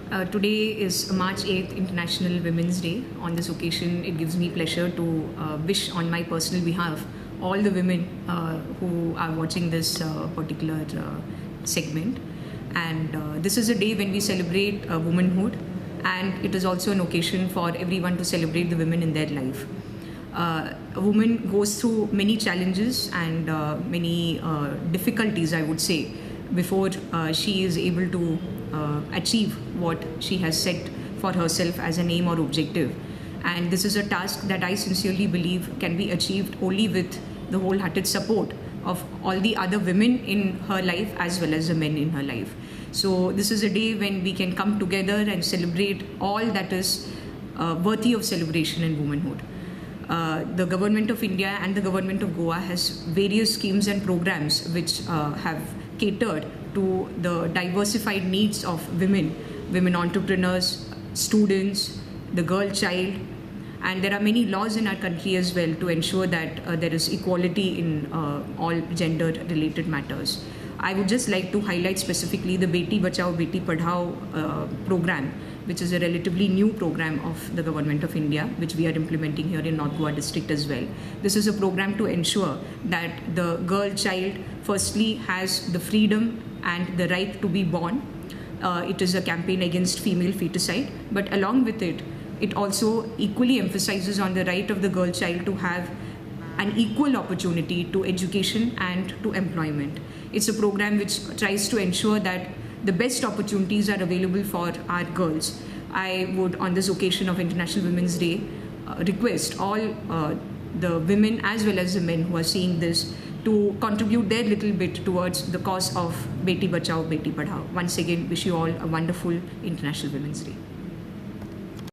Today is March 8th, International Women's Day. On this occasion, it gives me pleasure to wish on my personal behalf all the women who are watching this particular segment. And this is a day when we celebrate womanhood, and it is also an occasion for everyone to celebrate the women in their life. A woman goes through many challenges and many difficulties, I would say, before she is able to achieve what she has set for herself as an aim or objective. And this is a task that I sincerely believe can be achieved only with the wholehearted support of all the other women in her life as well as the men in her life. So this is a day when we can come together and celebrate all that is worthy of celebration in womanhood. The Government of India and the Government of Goa has various schemes and programs which have catered to the diversified needs of women entrepreneurs, students, the girl child, and there are many laws in our country as well to ensure that there is equality in all gender related matters. I would just like to highlight specifically the Beti Bachao Beti Padhao program, which is a relatively new program of the Government of India, which we are implementing here in North Goa district as well. This is a program to ensure that the girl child firstly has the freedom and the right to be born. It is a campaign against female feticide, but along with it, it also equally emphasizes on the right of the girl child to have an equal opportunity to education and to employment. It's a program which tries to ensure that the best opportunities are available for our girls. I would, on this occasion of International Women's Day, request all the women as well as the men who are seeing this to contribute their little bit towards the cause of Beti Bachao Beti Padhao. Once again, wish you all a wonderful International Women's Day.